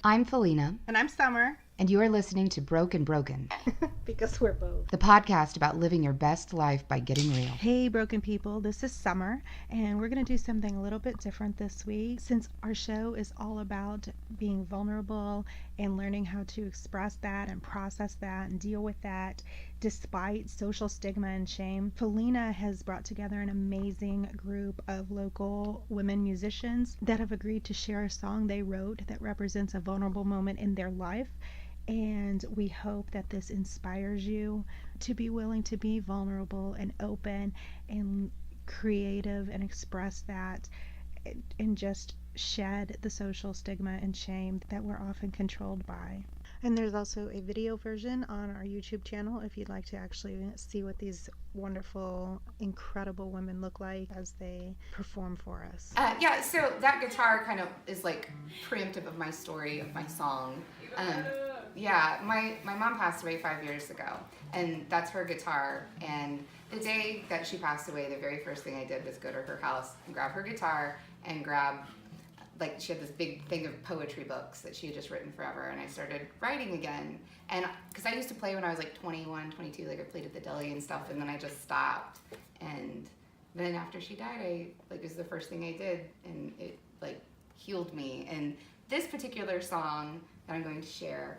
I'm Felina. And I'm Summer. And you are listening to Broken Broken. Because we're both. The podcast about living your best life by getting real. Hey, broken people. This is Summer. And we're going to do something a little bit different this week. Since our show is all about being vulnerable and learning how to express that and process that and deal with that despite social stigma and shame, Felina has brought together an amazing group of local women musicians that have agreed to share a song they wrote that represents a vulnerable moment in their life. And we hope that this inspires you to be willing to be vulnerable and open and creative and express that and just shed the social stigma and shame that we're often controlled by. And there's also a video version on our YouTube channel if you'd like to actually see what these wonderful, incredible women look like as they perform for us. Yeah, so that guitar kind of is like preemptive of my story, of my song. Yeah, my mom passed away 5 years ago, and that's her guitar. And the day that she passed away, the very first thing I did was go to her house and grab her guitar and grab, like, she had this big thing of poetry books that she had just written forever, and I started writing again. And because I used to play when I was like 21, 22, like I played at the deli and stuff, and then I just stopped. And then after she died, it was the first thing I did, and it like healed me. And this particular song that I'm going to share,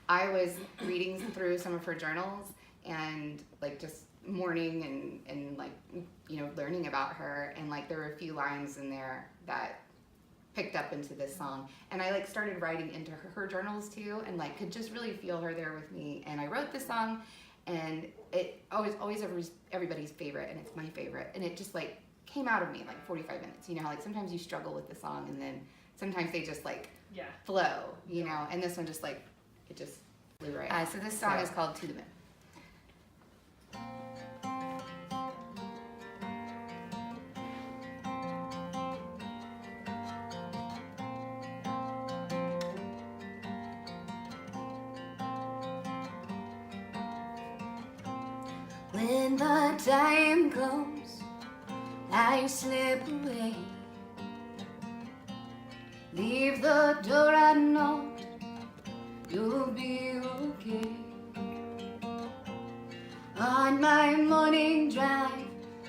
I was reading through some of her journals and like just mourning and like, you know, learning about her, and like there were a few lines in there that picked up into this song, and I like started writing into her journals too, and like could just really feel her there with me. And I wrote this song, and it always everybody's favorite, and it's my favorite, and it just like came out of me in like 45 minutes. You know how like sometimes you struggle with the song, and then sometimes they just like flow, you know, and this one just like it just flew right. So this song is called Tiedemann. When the time comes, I slip away. Leave the door unlocked, you'll be okay. On my morning drive,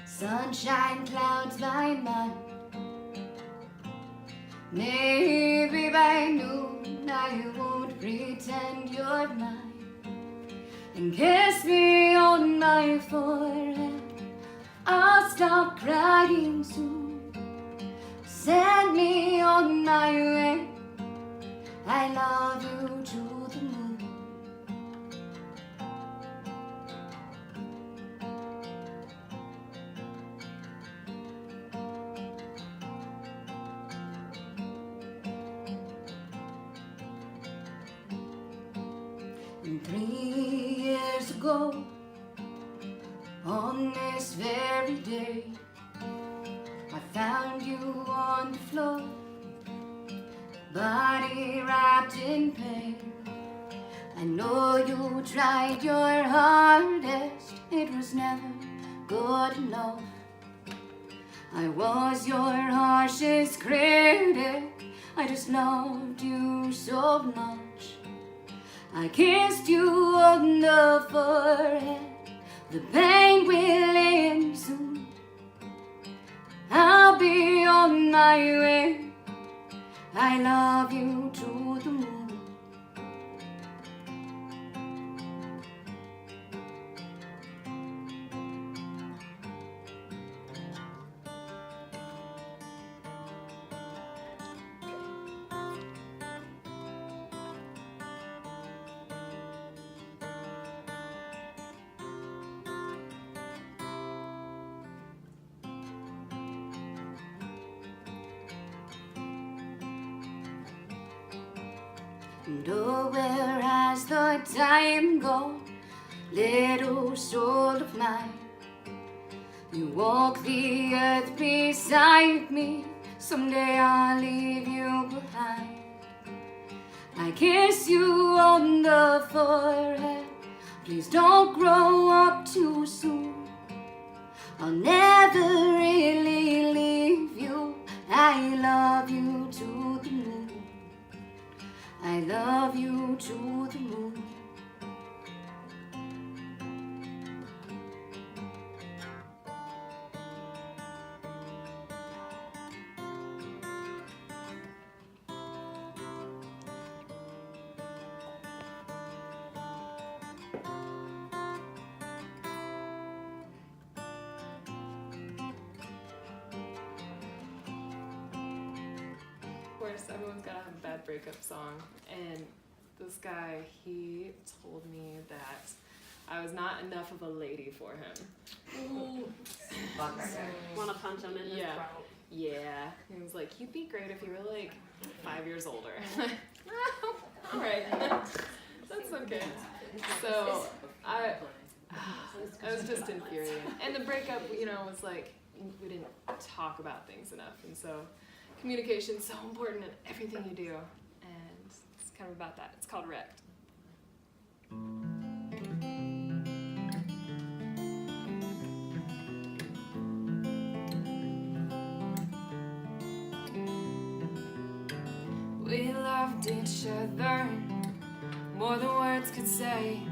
sunshine clouds my mind. Maybe by noon I won't pretend you're mine. And kiss me on my forehead, I'll stop crying soon. Send me on my way, I love you to the moon. And 3 years ago, on this very day, I found you on the floor, body wrapped in pain. I know you tried your hardest, it was never good enough. I was your harshest critic, I just loved you so much. I kissed you on the forehead, the pain will end soon. I'll be on my way, I love you to the moon. And oh, where has the time gone, little soul of mine? You walk the earth beside me, someday I'll leave you behind. I kiss you on the forehead, please don't grow up too soon. I'll never really leave you, I love you to the moon. going to the moon. Of course, everyone's gotta have a bad breakup song, and this guy, he told me that I was not enough of a lady for him. Ooh. Fuck that guy. Want to punch him in his throat. Yeah. He was like, you'd be great if you were like 5 years older. All right. That's okay. So I was just infuriated. And the breakup, was like, we didn't talk about things enough. And so communication's so important in everything you do. And it's kind of about that. It's called Wrecked. We loved each other more than words could say.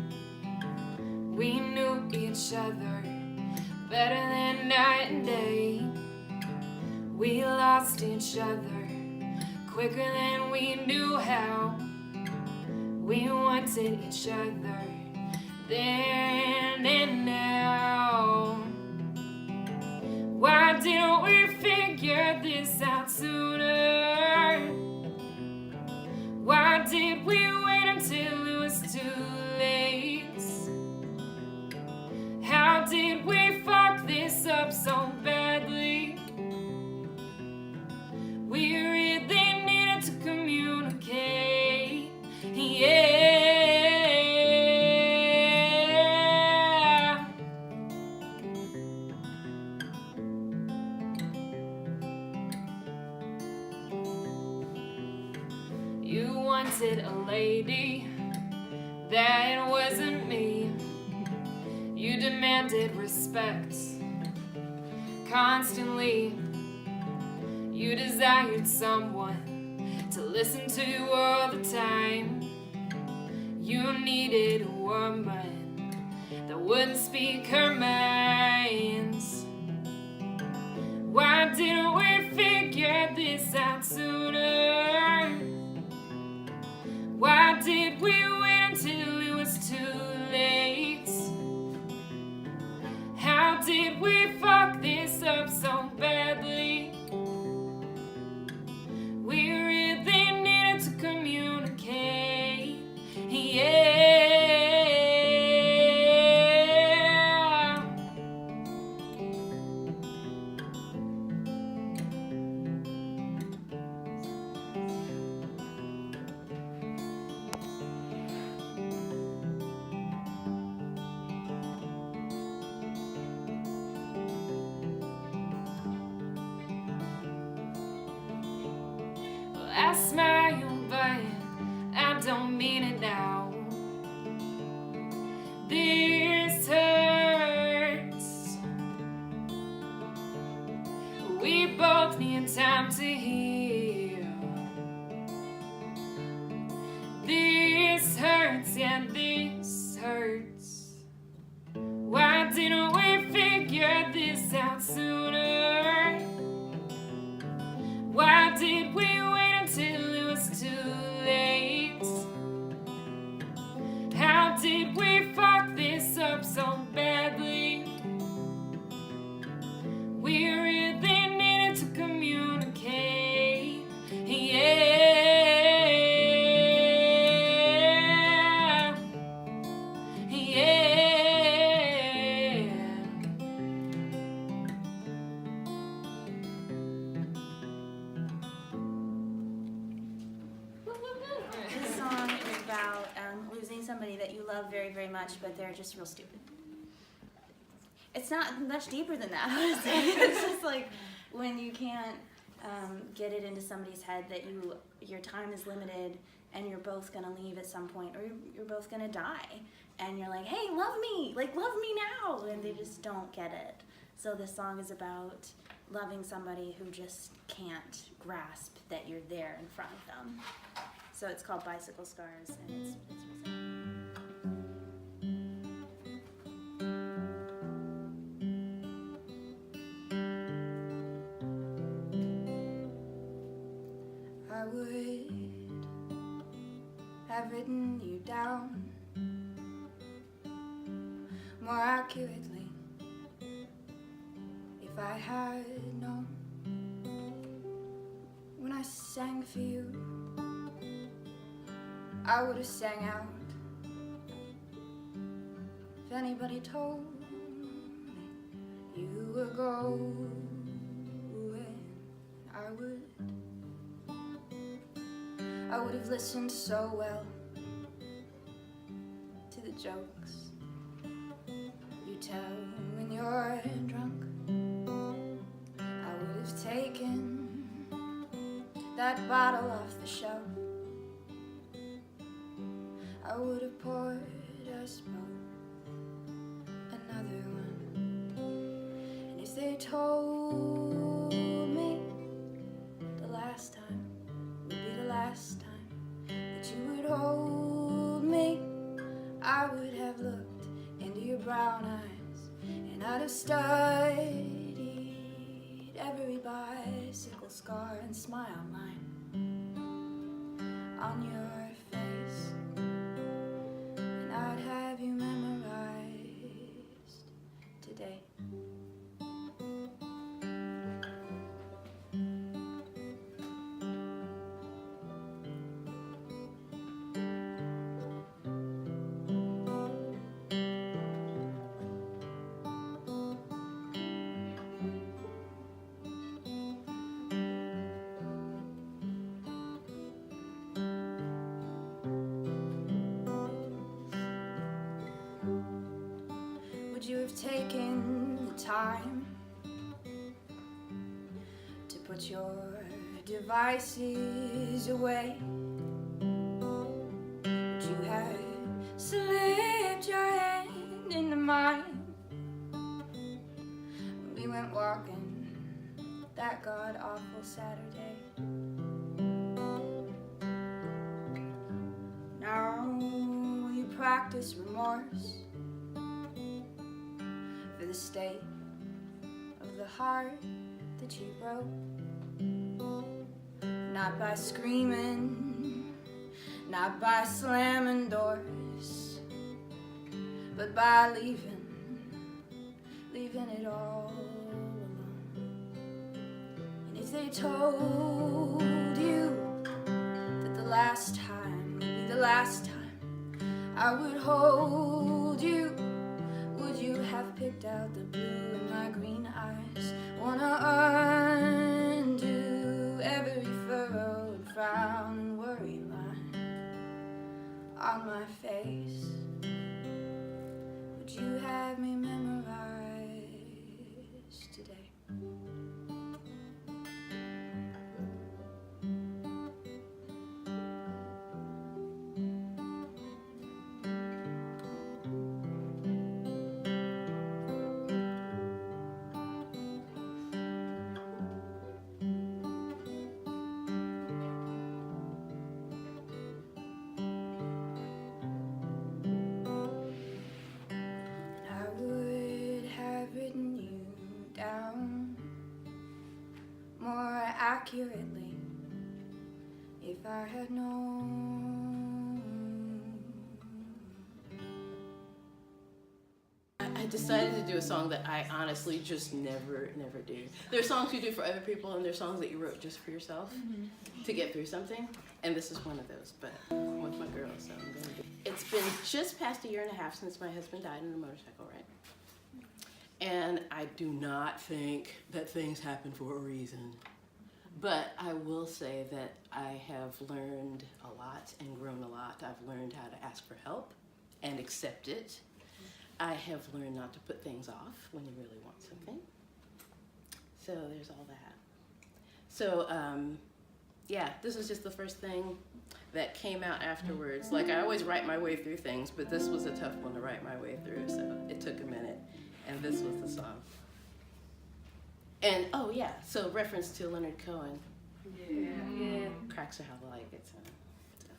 We knew each other better than night and day. We lost each other quicker than we knew how. We wanted each other then and now. Why didn't we figure this out sooner? Why did we wait until it was too late? How did we fuck this up so badly? We really needed to communicate, yeah. You wanted a lady, that wasn't me. You demanded respect constantly. You desired someone to listen to you all the time. You needed a woman that wouldn't speak her mind. Why didn't we figure this out sooner? Why did we wait until it was too late? How did we fuck this up so badly? We really needed to communicate, yeah. I smile, but I don't mean it now. This hurts. We both need time to heal. This hurts, yeah, this hurts. Why didn't we figure this out sooner? Why did we wait until it was too late? How did we fuck this up so badly? We really needed to communicate, yeah. This song is about losing somebody that you love very, very much, but they're just real stupid. It's not much deeper than that, honestly. It's just like when you can't get it into somebody's head that your time is limited and you're both gonna leave at some point, or you're both gonna die, and you're like, hey, love me now, and they just don't get it. So this song is about loving somebody who just can't grasp that you're there in front of them. So it's called Bicycle Scars, and it's I would have written you down more accurately if I had known when I sang for you. I would have sang out if anybody told me you were going. I would have listened so well to the jokes you tell when you're drunk. I would have taken that bottle off the shelf. I would have poured us both another one. And if they told me the last time would be the last time that you would hold me, I would have looked into your brown eyes, and I'd have studied every bicycle scar and smile line on your face, and I'd have you memorized today. Would you have taken the time to put your devices away? Would you have slipped your hand into mine when we went walking that god-awful Saturday? Now will you practice remorse for the state of the heart that you broke? Not by screaming, not by slamming doors, but by leaving it all alone. And if they told you that the last time would be the last time I would hold you, would you have picked out the blue in my green eyes? Wanna undo every furrowed frown and worry line on my face? Would you have me memorized today? Accurately, if I had known. I decided to do a song that I honestly just never do. There are songs you do for other people, and there are songs that you wrote just for yourself to get through something, and this is one of those, but I'm with my girl, so I'm gonna do it. It's been just past 1.5 years since my husband died in a motorcycle wreck. And I do not think that things happen for a reason. But I will say that I have learned a lot and grown a lot. I've learned how to ask for help and accept it. I have learned not to put things off when you really want something. So there's all that. So yeah, this is just the first thing that came out afterwards. Like, I always write my way through things, but this was a tough one to write my way through, so it took a minute. And this was the song. And, oh yeah, so reference to Leonard Cohen. Yeah. Cracks are how the light gets in. So.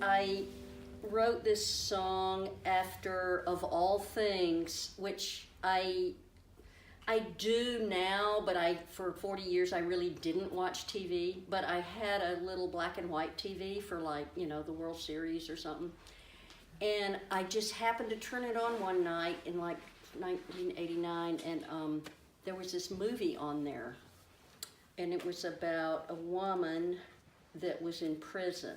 I wrote this song after, of all things, which I do now, but for 40 years I really didn't watch TV, but I had a little black and white TV for like, the World Series or something. And I just happened to turn it on one night in like 1989, and there was this movie on there. And it was about a woman that was in prison.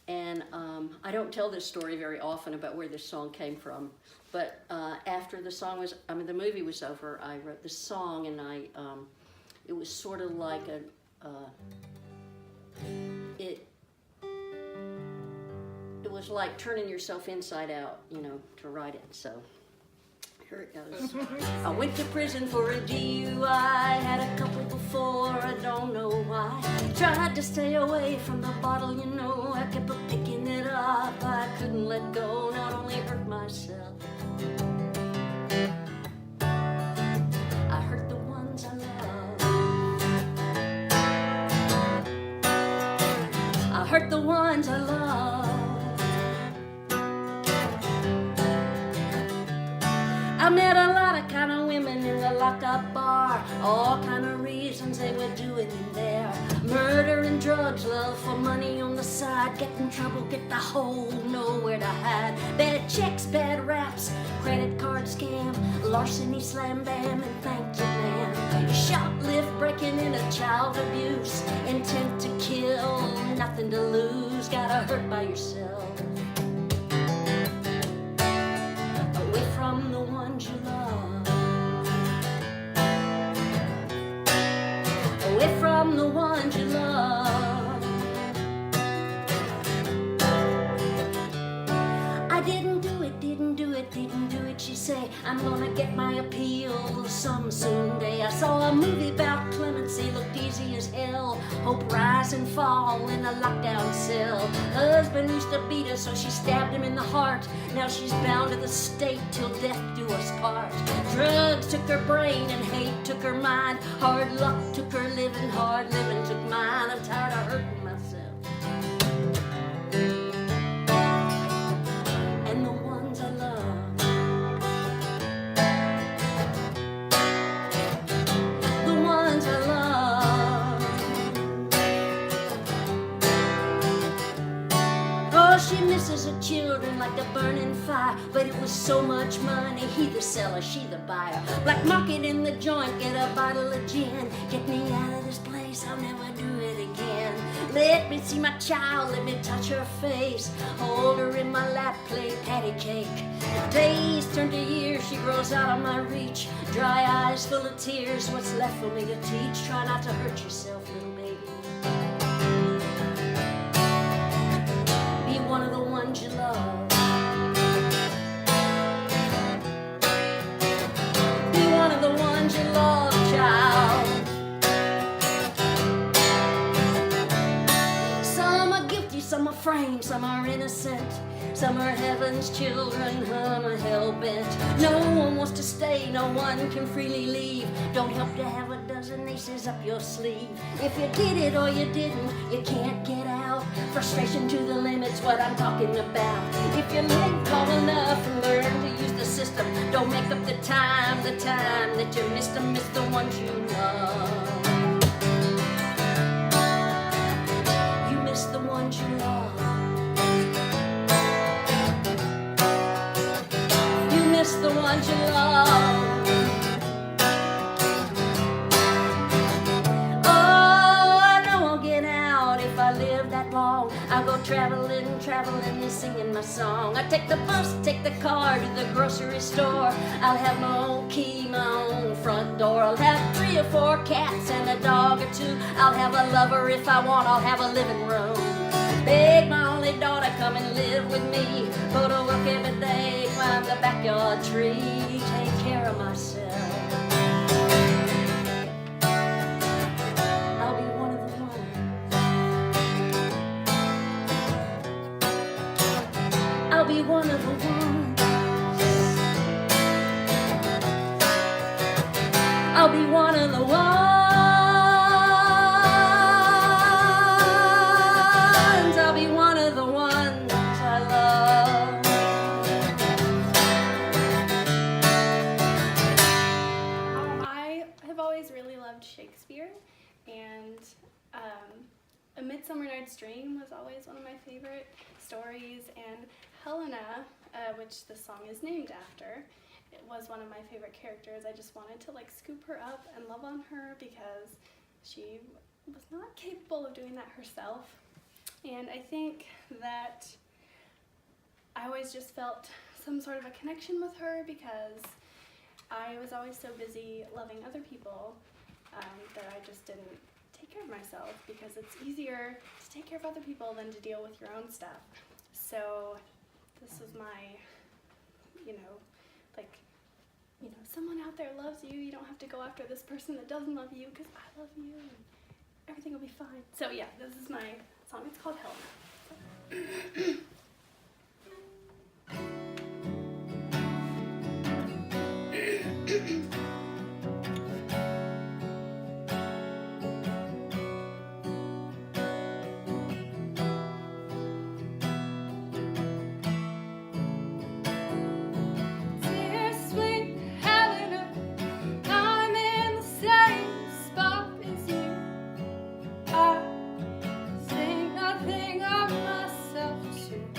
And I don't tell this story very often about where this song came from, but after the movie was over, I wrote this song, and it was sort of like it was like turning yourself inside out, to write it. So here it goes. I went to prison for a DUI, had a couple before, I don't know why. Tried to stay away from the bottle, I kept picking it up. I couldn't let go, not only hurt myself, I hurt the ones I love. I hurt the ones I love. I met a lot of kind of women in the lock-up bar, all kind of reasons they were doing in there. Murder and drugs, love for money on the side, get in trouble, get the hole, nowhere to hide. Bad checks, bad raps, credit card scam, larceny, slam bam, and thank you, man. Shoplift, breaking into child abuse, intent to kill, nothing to lose, gotta hurt by yourself. Away from the ones you love, away from the ones you love. I didn't do it, she say. I'm gonna get my appeal some soon day. I saw a movie about clemency, looked easy as hell. Hope rise and fall in a lockdown cell. Husband used to beat her, so she stabbed him in the heart. Now she's bound to the stake till death do us part. Drugs took her brain and hate took her mind. Hard luck took her living, hard living took mine. I'm tired of hurting myself. And the ones I love, the ones I love. Oh, she misses her children like a burning fire, but it was so much money, he the seller, she the buyer. Black market in the joint, get a bottle of gin. Get me out of this place, I'll never do it again. Let me see my child, let me touch her face. Hold her in my lap, play patty cake. Days turn to years, she grows out of my reach. Dry eyes full of tears, what's left for me to teach? Try not to hurt yourself, little baby. Be one of the ones you love. Be one of the ones you love, child. Some are guilty, some are framed, some are innocent. Some are heaven's children, some are hell-bent. No one wants to stay, no one can freely leave. Don't help to have a dozen aces up your sleeve. If you did it or you didn't, you can't get out. Frustration to the limit's what I'm talking about. If you live long enough and learn to use the system, don't make up the time that you missed them, miss the ones you love. You miss the ones you love. Miss the ones you love. Oh, I know I'll get out if I live that long. I'll go traveling and singing my song. I take the bus, take the car to the grocery store. I'll have my own key, my own front door. I'll have 3 or 4 cats and a dog or 2. I'll have a lover if I want, I'll have a living room. Beg my only daughter, come and live with me. Go to work every day, climb the backyard tree. Take care of myself. I'll be one of the ones. I'll be one of the ones. I'll be one of the ones. I'll be one of the ones. Shakespeare, and A Midsummer Night's Dream was always one of my favorite stories, and Helena, which the song is named after, it was one of my favorite characters. I just wanted to like scoop her up and love on her because she was not capable of doing that herself. And I think that I always just felt some sort of a connection with her because I was always so busy loving other people that I just didn't take care of myself, because it's easier to take care of other people than to deal with your own stuff. So this was my, someone out there loves you. You don't have to go after this person that doesn't love you, because I love you and everything will be fine. So yeah, this is my song. It's called Helena. Dear sweet Helena, I'm in the same spot as you. I think nothing of myself too.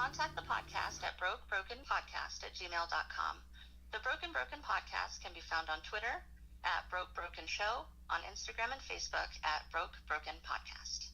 contact the podcast at brokebrokenpodcast@gmail.com. The Broken Broken Podcast can be found on Twitter at Broke Broken Show, on Instagram and Facebook at Broke Broken Podcast.